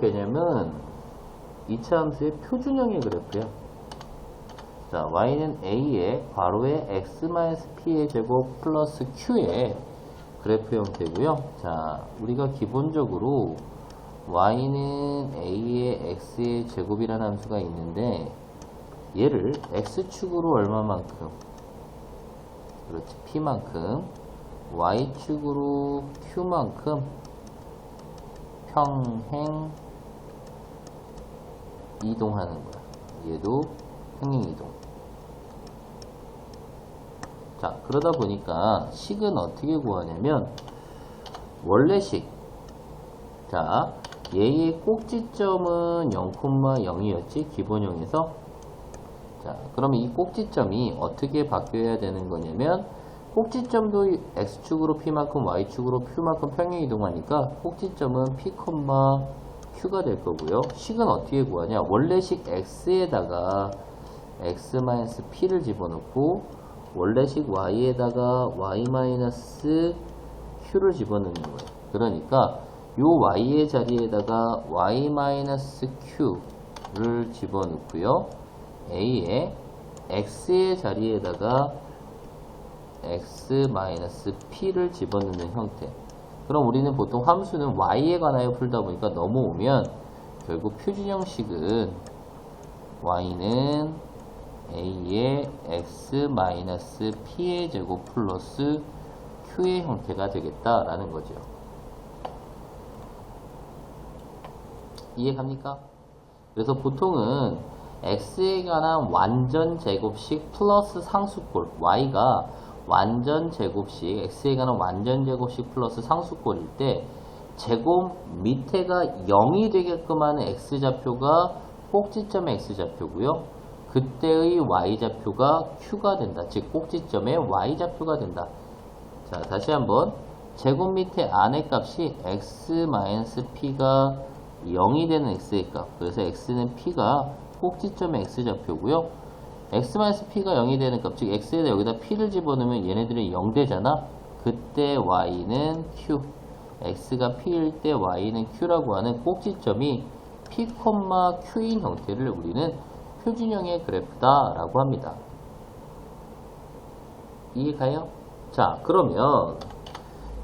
개념은 이차 함수의 표준형의 그래프야. 자, y는 a의 괄호에 x-p의 제곱 플러스 q의 그래프 형태고요. 자, 우리가 기본적으로 y는 a의 x의 제곱이라는 함수가 있는데 얘를 x축으로 얼마만큼, 그렇지, p만큼, y축으로 q만큼 평행 이동하는 거야. 얘도 평행 이동. 자, 그러다 보니까 식은 어떻게 구하냐면 원래식. 자, 얘의 꼭지점은 0,0이었지, 기본형에서. 자, 그러면 이 꼭지점이 어떻게 바뀌어야 되는 거냐면 꼭지점도 x축으로 p만큼 y축으로 q만큼 평행 이동하니까 꼭지점은 p, q가 될 거고요. 식은 어떻게 구하냐? 원래식 x에다가 x-p를 집어넣고 원래식 y에다가 y-q를 집어넣는 거예요. 그러니까 요 y의 자리에다가 y-q를 집어넣고요. a의 x의 자리에다가 x-p를 집어넣는 형태. 그럼 우리는 보통 함수는 y에 관하여 풀다 보니까 넘어오면 결국 표준형식은 y는 a의 x-p의 제곱 플러스 q의 형태가 되겠다라는 거죠. 이해갑니까? 그래서 보통은 x에 관한 완전 제곱식 플러스 상수꼴, y가 완전 제곱식, x에 관한 완전 제곱식 플러스 상수꼴일 때 제곱 밑에가 0이 되게끔 하는 x좌표가 꼭지점의 x좌표고요. 그때의 y좌표가 q가 된다. 즉 꼭지점의 y좌표가 된다. 자, 다시 한번 제곱 밑에 안의 값이 x-p가 0이 되는 x의 값. 그래서 x는 p가 꼭지점의 x좌표고요. x-p가 0이 되는 값, 즉 x에다 여기다 p를 집어넣으면 얘네들이 0 되잖아. 그때 y는 q, x가 p일 때 y는 q라고 하는 꼭지점이 p, q인 형태를 우리는 표준형의 그래프다 라고 합니다. 이해가요? 자, 그러면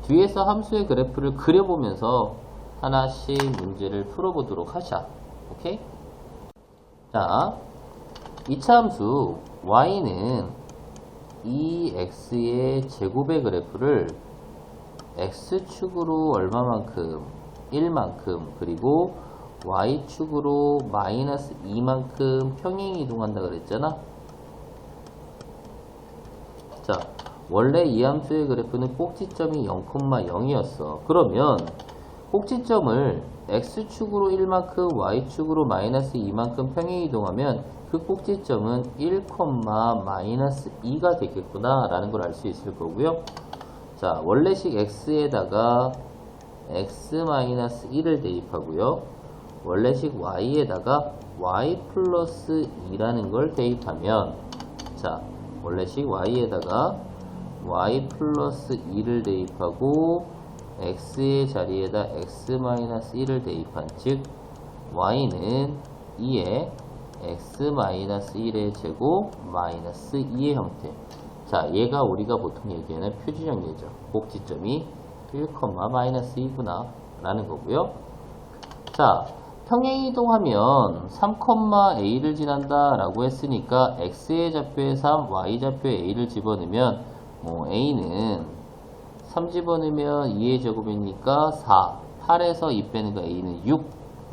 뒤에서 함수의 그래프를 그려보면서 하나씩 문제를 풀어보도록 하자. 오케이? 자, 2차 함수 y는 이 x의 제곱의 그래프를 x축으로 얼마만큼, 1만큼, 그리고 y축으로 마이너스 2만큼 평행 이동한다 그랬잖아. 자, 원래 이 함수의 그래프는 꼭지점이 0,0이었어. 그러면 꼭지점을 x축으로 1만큼, y축으로 마이너스 2만큼 평행 이동하면 그 꼭지점은 1, 마이너스 2가 되겠구나 라는 걸 알 수 있을 거고요. 자, 원래식 x에다가 x-1을 대입하고요. 원래식 y에다가 y 플러스 2라는 걸 대입하면, 자, 원래식 y에다가 y 플러스 2를 대입하고 x의 자리에다 x-1을 대입한, 즉 y는 2에 x-1의 제곱 마이너스 2의 형태. 자, 얘가 우리가 보통 얘기하는 표준형이죠. 꼭지점이 1, 마이너스 2구나 라는 거고요. 자, 평행 이동하면 3,a를 지난다 라고 했으니까 x의 좌표에 3, y 좌표에 a를 집어넣으면 a는 3 집어넣으면 2의 제곱이니까 4, 8에서 2 빼는 거 a는 6,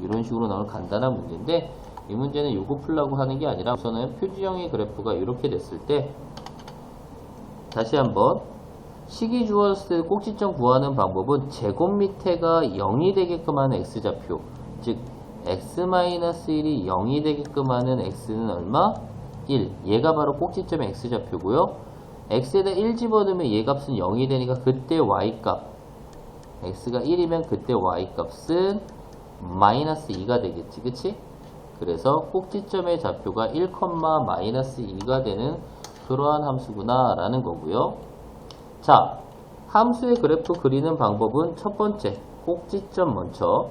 이런 식으로 나오는 간단한 문제인데, 이 문제는 요거 풀라고 하는 게 아니라 우선은 표준형의 그래프가 이렇게 됐을 때, 다시 한번 식이 주어졌을 때 꼭지점 구하는 방법은 제곱 밑에가 0이 되게끔 하는 x좌표, 즉 x-1이 0이 되게끔 하는 x는 얼마? 1. 얘가 바로 꼭지점의 x좌표고요. x에다 1 집어넣으면 얘 값은 0이 되니까 그때 y값, x가 1이면 그때 y값은 마이너스 2가 되겠지, 그치? 그래서 꼭지점의 좌표가 1, 마이너스 2가 되는 그러한 함수구나 라는 거고요. 자, 함수의 그래프 그리는 방법은 첫 번째, 꼭지점 먼저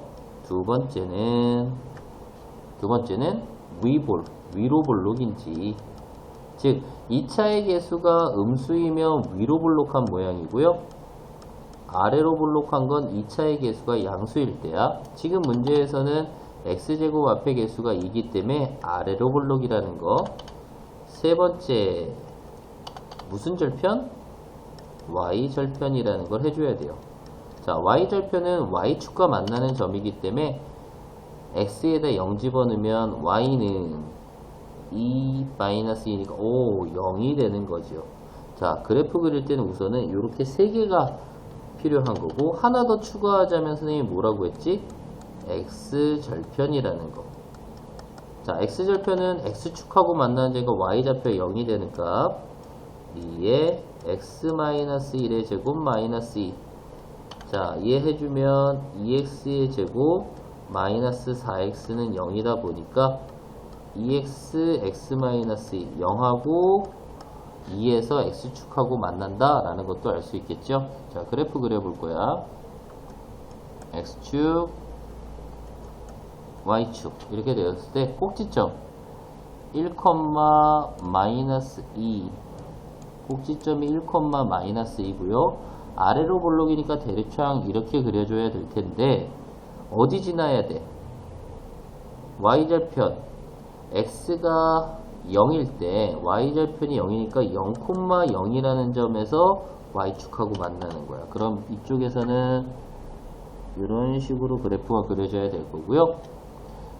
두 번째는 위로 볼록인지, 즉 2차의 개수가 음수이면 위로 볼록한 모양이고요. 아래로 볼록한 건 2차의 개수가 양수일 때야. 지금 문제에서는 x제곱 앞에 개수가 2기 때문에 아래로 볼록이라는 거. 세 번째, 무슨 절편? y절편이라는 걸 해줘야 돼요. 자, y절편은 y축과 만나는 점이기 때문에 x에다 0 집어넣으면 y는 2-2니까 0이 되는 거죠. 자, 그래프 그릴 때는 우선은 이렇게 세 개가 필요한 거고, 하나 더 추가하자면 선생님이 뭐라고 했지? x절편이라는 거. 자, x절편은 x축하고 만나는 제가 y좌표 0이 되는 값 2에 x-1의 제곱 마이너스 2. 자, 이해해주면 2x의 제곱 마이너스 4x는 0이다 보니까 2x, x-2 0하고 2에서 x축하고 만난다 라는 것도 알 수 있겠죠. 자, 그래프 그려볼 거야. x축, y축 이렇게 되었을 때 꼭지점 1, 마이너스 2, 꼭지점이 1, 마이너스 2고요. 아래로 볼록이니까 대립창 이렇게 그려줘야 될 텐데 어디 지나야 돼? y절편 x가 0일 때 y절편이 0이니까 0,0이라는 점에서 y축하고 만나는 거야. 그럼 이쪽에서는 이런 식으로 그래프가 그려져야 될 거고요.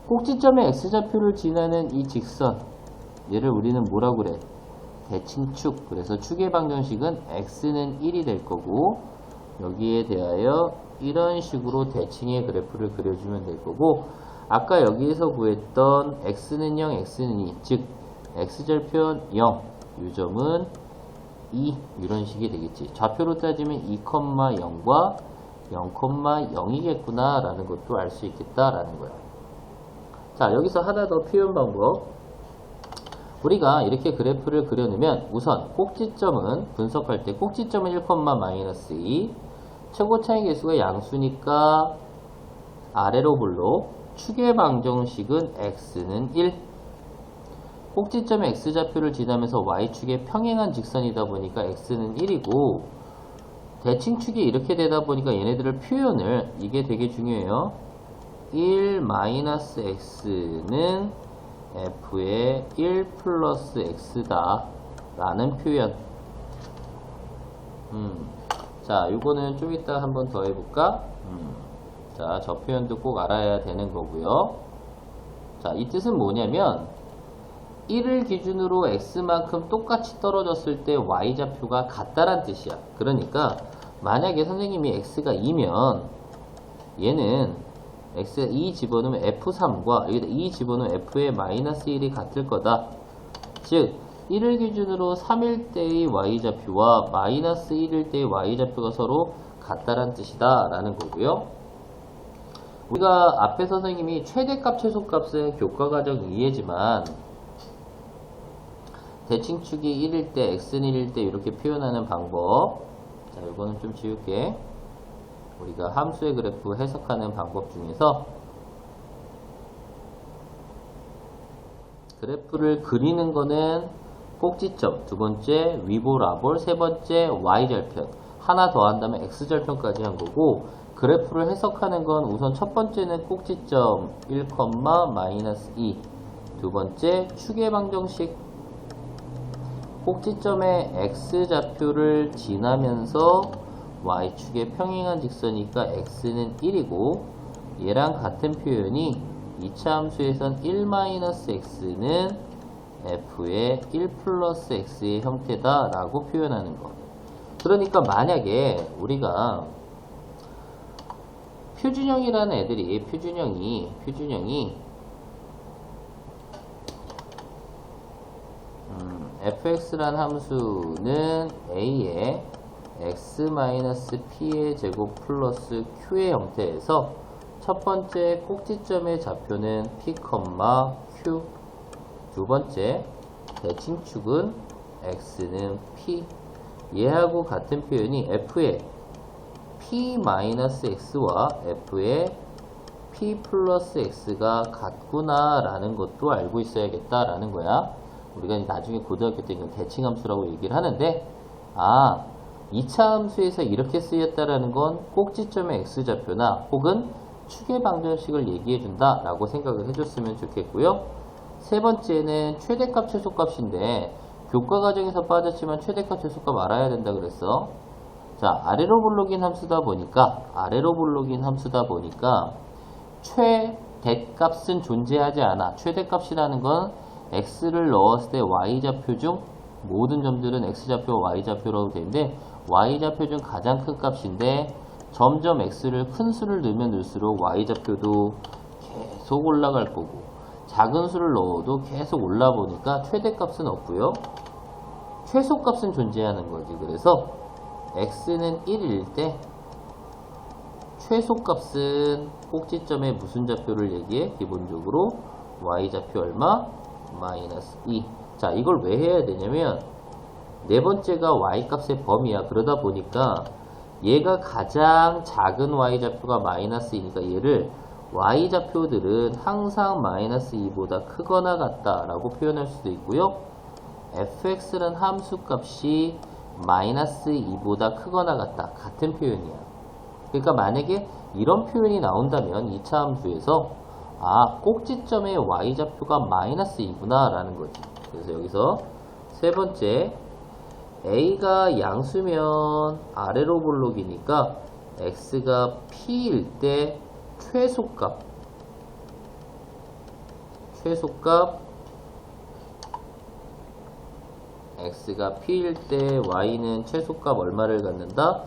꼭지점의 x좌표를 지나는 이 직선, 얘를 우리는 뭐라고 그래? 대칭축. 그래서 축의 방정식은 x는 1이 될 거고, 여기에 대하여 이런 식으로 대칭의 그래프를 그려주면 될 거고, 아까 여기에서 구했던 x는 0, x는 2, 즉 x절편 0, 이 점은 2, 이런 식이 되겠지. 좌표로 따지면 2,0과 0,0이겠구나 라는 것도 알 수 있겠다라는 거야. 자, 여기서 하나 더 표현 방법. 우리가 이렇게 그래프를 그려놓으면 우선 꼭지점은 분석할 때 꼭지점은 1,-2, 최고차의 개수가 양수니까 아래로 볼록, 축의 방정식은 x는 1, 꼭지점의 x좌표를 지나면서 y축에 평행한 직선이다 보니까 x는 1이고, 대칭축이 이렇게 되다 보니까 얘네들을 표현을, 이게 되게 중요해요. 1-x는 f의 1 플러스 x다 라는 표현. 자, 요거는 좀 이따 한번 더 해볼까? 자, 저 표현도 꼭 알아야 되는 거고요. 자, 이 뜻은 뭐냐면 1을 기준으로 x만큼 똑같이 떨어졌을 때 y좌표가 같다란 뜻이야. 그러니까 만약에 선생님이 x가 2면 얘는 x가 2 집어넣으면 f3과 여기다 2 집어넣으면 f의 마이너스 1이 같을 거다. 즉 1을 기준으로 3일 때의 y좌표와 마이너스 1일 때의 y좌표가 서로 같다란 뜻이다 라는 거고요. 우리가 앞에 선생님이 최대값 최소값은 교과과정 이해지만 대칭축이 1일 때 x는 1일 때 이렇게 표현하는 방법, 자, 이거는 좀 지울게. 우리가 함수의 그래프 해석하는 방법 중에서 그래프를 그리는 거는 꼭지점, 두 번째 위보라볼, 세 번째 y절편, 하나 더 한다면 x절편까지 한 거고, 그래프를 해석하는 건 우선 첫 번째는 꼭지점 1, 마이너스 2, 두 번째 축의 방정식, 꼭지점의 x좌표를 지나면서 y축에 평행한 직선이니까 x는 1이고, 얘랑 같은 표현이 2차 함수에선 1-x는 f의 1 플러스 x의 형태다 라고 표현하는 거. 그러니까 만약에 우리가 표준형이라는 애들이 표준형이 fx란 함수는 a의 x-p의 제곱 플러스 q의 형태에서 첫 번째 꼭지점의 좌표는 p, q, 두 번째 대칭축은 x는 p, 얘하고 같은 표현이 f의 p-x와 f의 p 플러스 x가 같구나 라는 것도 알고 있어야겠다라는 거야. 우리가 나중에 고등학교 때 이건 대칭함수라고 얘기를 하는데, 아, 2차 함수에서 이렇게 쓰였다라는 건 꼭지점의 x좌표나 혹은 축의 방정식을 얘기해 준다 라고 생각을 해줬으면 좋겠고요. 세 번째는 최대값 최소값인데, 교과 과정에서 빠졌지만 최대값 최소값 알아야 된다 그랬어. 자, 아래로 볼록인 함수다 보니까 최대값은 존재하지 않아. 최대값이라는 건 x를 넣었을 때 y좌표 중 모든 점들은 x좌표, y좌표라고 되는데 y좌표 중 가장 큰 값인데 점점 x를 큰 수를 넣으면 넣을수록 y좌표도 계속 올라갈 거고 작은 수를 넣어도 계속 올라보니까 최대값은 없고요. 최소값은 존재하는 거지. 그래서 x는 1일 때 최소값은 꼭지점에 무슨 좌표를 얘기해? 기본적으로 y좌표 얼마? 마이너스 2. 자, 이걸 왜 해야 되냐면 네 번째가 y값의 범위야. 그러다 보니까 얘가 가장 작은 y좌표가 마이너스 2니까 얘를 y좌표들은 항상 마이너스 2보다 크거나 같다라고 표현할 수도 있고요. fx는 함수값이 마이너스 2보다 크거나 같다. 같은 표현이야. 그러니까 만약에 이런 표현이 나온다면 2차 함수에서 아, 꼭지점의 y좌표가 마이너스 2구나 라는 거지. 그래서 여기서 세 번째 a가 양수면 아래로 볼록이니까 x가 p일 때 최소값 x가 p일 때 y는 최소값 얼마를 갖는다?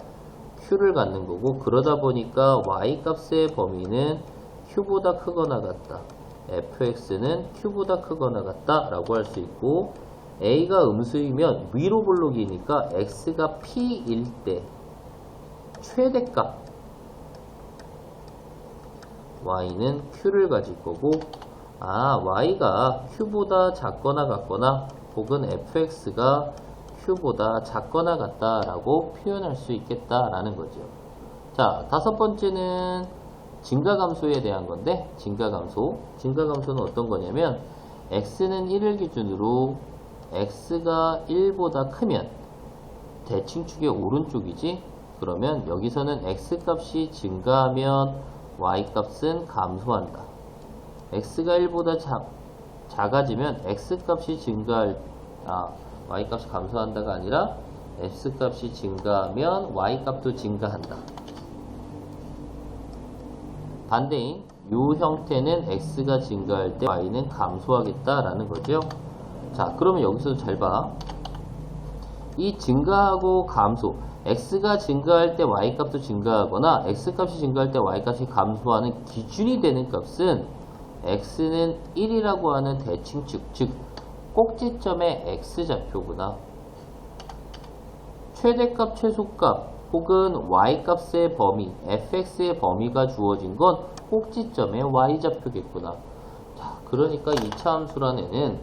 q를 갖는 거고, 그러다 보니까 y값의 범위는 q보다 크거나 같다. fx는 q보다 크거나 같다 라고 할 수 있고, a가 음수이면 위로 볼록이니까 x가 p일 때 최대값 y는 q를 가질 거고, 아, y가 q보다 작거나 같거나 혹은 fx가 q보다 작거나 같다라고 표현할 수 있겠다라는 거죠. 자, 다섯 번째는 증가감소에 대한 건데, 증가감소는 어떤 거냐면 x는 1을 기준으로 x가 1보다 크면 대칭축의 오른쪽이지. 그러면 여기서는 x값이 증가하면 y값은 감소한다. x가 1보다 작아지면 x값이 y값이 감소한다가 아니라 x값이 증가하면 y값도 증가한다. 반대인 이 형태는 x가 증가할 때 y는 감소하겠다라는 거죠. 자, 그러면 여기서 잘 봐. 이 증가하고 감소, x가 증가할 때 y값도 증가하거나 x값이 증가할 때 y값이 감소하는 기준이 되는 값은 x는 1이라고 하는 대칭축, 즉 꼭지점의 x좌표구나. 최대값, 최소값 혹은 y값의 범위, fx의 범위가 주어진 건 꼭지점의 y좌표겠구나. 자, 그러니까 2차 함수란 애는